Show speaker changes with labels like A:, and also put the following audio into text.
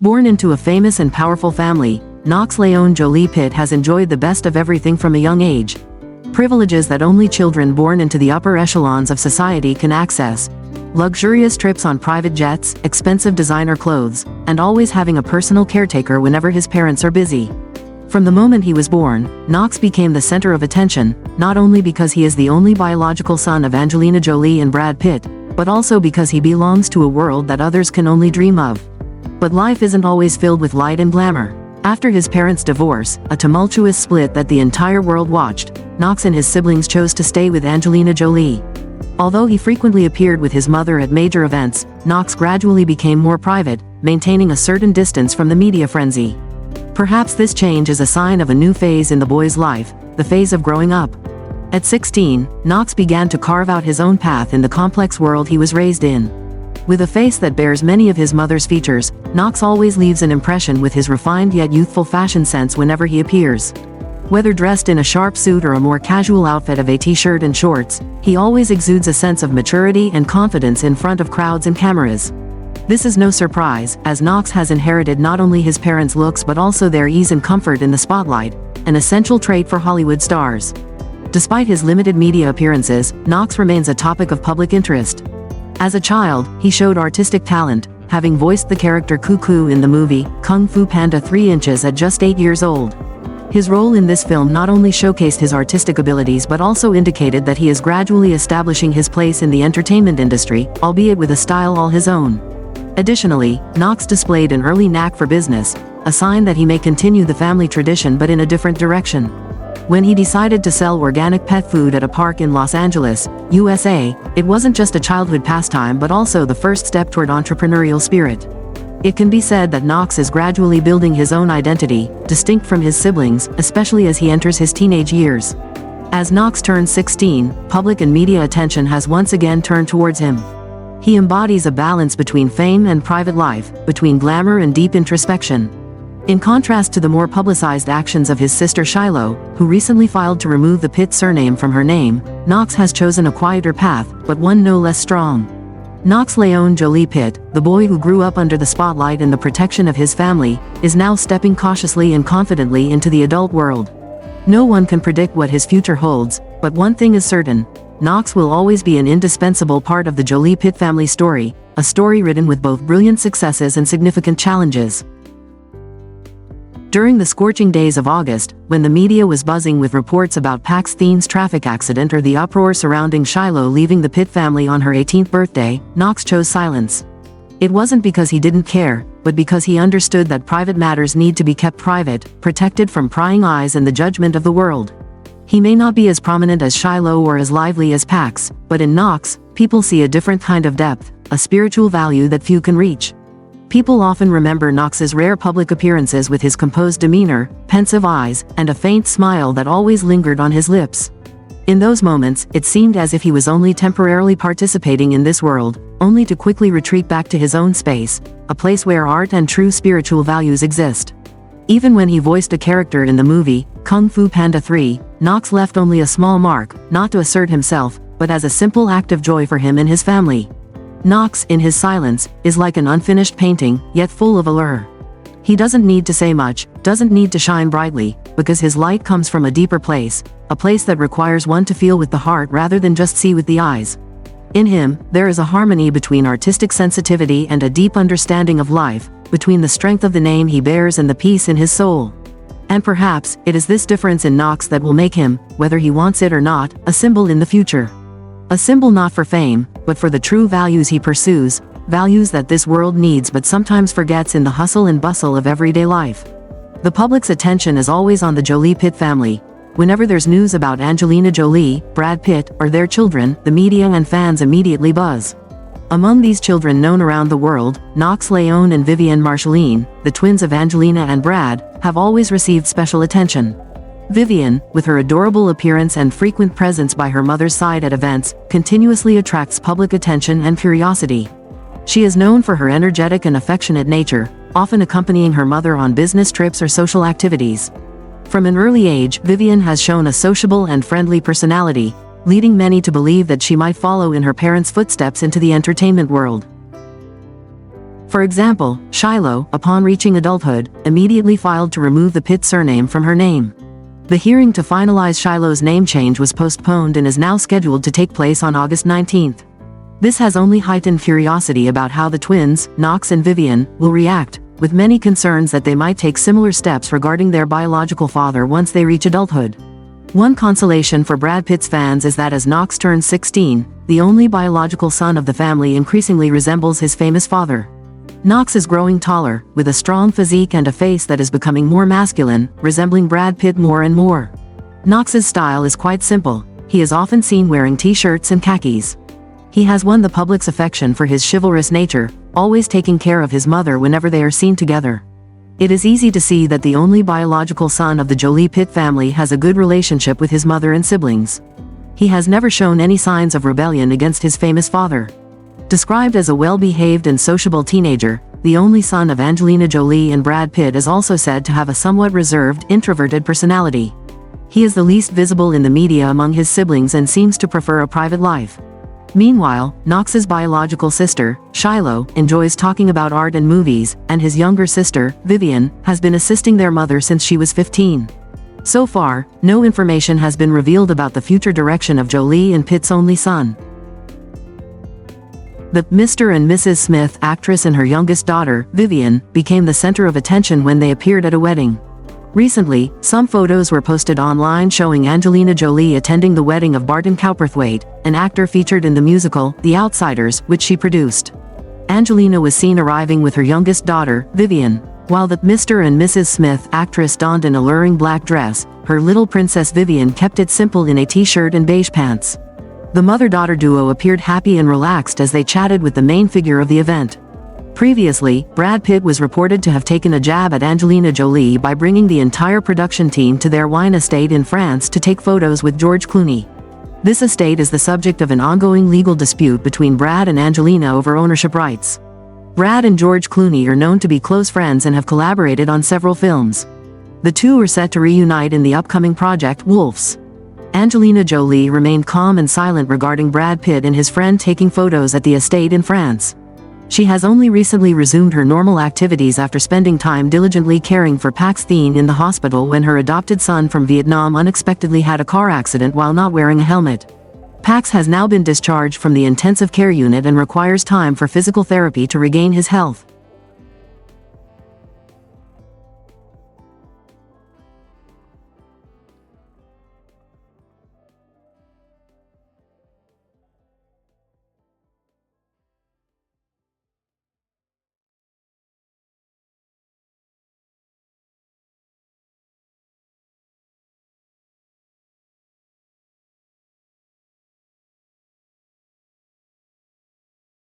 A: Born into a famous and powerful family, Knox Leone Jolie Pitt has enjoyed the best of everything from a young age. Privileges that only children born into the upper echelons of society can access. Luxurious trips on private jets, expensive designer clothes, and always having a personal caretaker whenever his parents are busy. From the moment he was born, Knox became the center of attention, not only because he is the only biological son of Angelina Jolie and Brad Pitt, but also because he belongs to a world that others can only dream of. But life isn't always filled with light and glamour. After his parents' divorce, a tumultuous split that the entire world watched, Knox and his siblings chose to stay with Angelina Jolie. Although he frequently appeared with his mother at major events, Knox gradually became more private, maintaining a certain distance from the media frenzy. Perhaps this change is a sign of a new phase in the boy's life, the phase of growing up. At 16, Knox began to carve out his own path in the complex world he was raised in. With a face that bears many of his mother's features, Knox always leaves an impression with his refined yet youthful fashion sense whenever he appears. Whether dressed in a sharp suit or a more casual outfit of a t-shirt and shorts, he always exudes a sense of maturity and confidence in front of crowds and cameras. This is no surprise, as Knox has inherited not only his parents' looks but also their ease and comfort in the spotlight, an essential trait for Hollywood stars. Despite his limited media appearances, Knox remains a topic of public interest. As a child, he showed artistic talent, having voiced the character Cuckoo in the movie Kung Fu Panda 3 Inches at just 8 years old. His role in this film not only showcased his artistic abilities but also indicated that he is gradually establishing his place in the entertainment industry, albeit with a style all his own. Additionally, Knox displayed an early knack for business, a sign that he may continue the family tradition but in a different direction. When he decided to sell organic pet food at a park in Los Angeles, USA, it wasn't just a childhood pastime but also the first step toward entrepreneurial spirit. It can be said that Knox is gradually building his own identity, distinct from his siblings, especially as he enters his teenage years. As Knox turns 16, public and media attention has once again turned towards him. He embodies a balance between fame and private life, between glamour and deep introspection. In contrast to the more publicized actions of his sister Shiloh, who recently filed to remove the Pitt surname from her name, Knox has chosen a quieter path, but one no less strong. Knox Leone Jolie Pitt, the boy who grew up under the spotlight and the protection of his family, is now stepping cautiously and confidently into the adult world. No one can predict what his future holds, but one thing is certain: Knox will always be an indispensable part of the Jolie Pitt family story, a story written with both brilliant successes and significant challenges. During the scorching days of August, when the media was buzzing with reports about Paxton's traffic accident or the uproar surrounding Shiloh leaving the Pitt family on her 18th birthday, Knox chose silence. It wasn't because he didn't care, but because he understood that private matters need to be kept private, protected from prying eyes and the judgment of the world. He may not be as prominent as Shiloh or as lively as Pax, but in Knox, people see a different kind of depth, a spiritual value that few can reach. People often remember Knox's rare public appearances with his composed demeanor, pensive eyes, and a faint smile that always lingered on his lips. In those moments, it seemed as if he was only temporarily participating in this world, only to quickly retreat back to his own space, a place where art and true spiritual values exist. Even when he voiced a character in the movie Kung Fu Panda 3, Knox left only a small mark, not to assert himself, but as a simple act of joy for him and his family. Knox, in his silence, is like an unfinished painting, yet full of allure. He doesn't need to say much, doesn't need to shine brightly, because his light comes from a deeper place, a place that requires one to feel with the heart rather than just see with the eyes. In him, there is a harmony between artistic sensitivity and a deep understanding of life, between the strength of the name he bears and the peace in his soul. And perhaps, it is this difference in Knox that will make him, whether he wants it or not, a symbol in the future. A symbol not for fame, but for the true values he pursues, values that this world needs but sometimes forgets in the hustle and bustle of everyday life. The public's attention is always on the Jolie Pitt family. Whenever there's news about Angelina Jolie, Brad Pitt, or their children, the media and fans immediately buzz. Among these children known around the world, Knox Leone and Vivienne Marceline, the twins of Angelina and Brad, have always received special attention. Vivienne, with her adorable appearance and frequent presence by her mother's side at events, continuously attracts public attention and curiosity. She is known for her energetic and affectionate nature, often accompanying her mother on business trips or social activities. From an early age, Vivienne has shown a sociable and friendly personality, leading many to believe that she might follow in her parents' footsteps into the entertainment world. For example, Shiloh, upon reaching adulthood, immediately filed to remove the Pitt surname from her name. The hearing to finalize Shiloh's name change was postponed and is now scheduled to take place on August 19. This has only heightened curiosity about how the twins, Knox and Vivienne, will react, with many concerns that they might take similar steps regarding their biological father once they reach adulthood. One consolation for Brad Pitt's fans is that as Knox turns 16, the only biological son of the family increasingly resembles his famous father. Knox is growing taller, with a strong physique and a face that is becoming more masculine, resembling Brad Pitt more and more. Knox's style is quite simple. He is often seen wearing t-shirts and khakis. He has won the public's affection for his chivalrous nature, always taking care of his mother whenever they are seen together. It is easy to see that the only biological son of the Jolie Pitt family has a good relationship with his mother and siblings. He has never shown any signs of rebellion against his famous father. Described as a well-behaved and sociable teenager, the only son of Angelina Jolie and Brad Pitt is also said to have a somewhat reserved, introverted personality. He is the least visible in the media among his siblings and seems to prefer a private life. Meanwhile, Knox's biological sister, Shiloh, enjoys talking about art and movies, and his younger sister, Vivienne, has been assisting their mother since she was 15. So far, no information has been revealed about the future direction of Jolie and Pitt's only son. The Mr. and Mrs. Smith actress and her youngest daughter, Vivienne, became the center of attention when they appeared at a wedding. Recently, some photos were posted online showing Angelina Jolie attending the wedding of Barton Cowperthwaite, an actor featured in the musical, The Outsiders, which she produced. Angelina was seen arriving with her youngest daughter, Vivienne. While the Mr. and Mrs. Smith actress donned an alluring black dress, her little princess Vivienne kept it simple in a t-shirt and beige pants. The mother-daughter duo appeared happy and relaxed as they chatted with the main figure of the event. Previously, Brad Pitt was reported to have taken a jab at Angelina Jolie by bringing the entire production team to their wine estate in France to take photos with George Clooney. This estate is the subject of an ongoing legal dispute between Brad and Angelina over ownership rights. Brad and George Clooney are known to be close friends and have collaborated on several films. The two are set to reunite in the upcoming project, Wolves. Angelina Jolie remained calm and silent regarding Brad Pitt and his friend taking photos at the estate in France. She has only recently resumed her normal activities after spending time diligently caring for Pax Thien in the hospital when her adopted son from Vietnam unexpectedly had a car accident while not wearing a helmet. Pax has now been discharged from the intensive care unit and requires time for physical therapy to regain his health.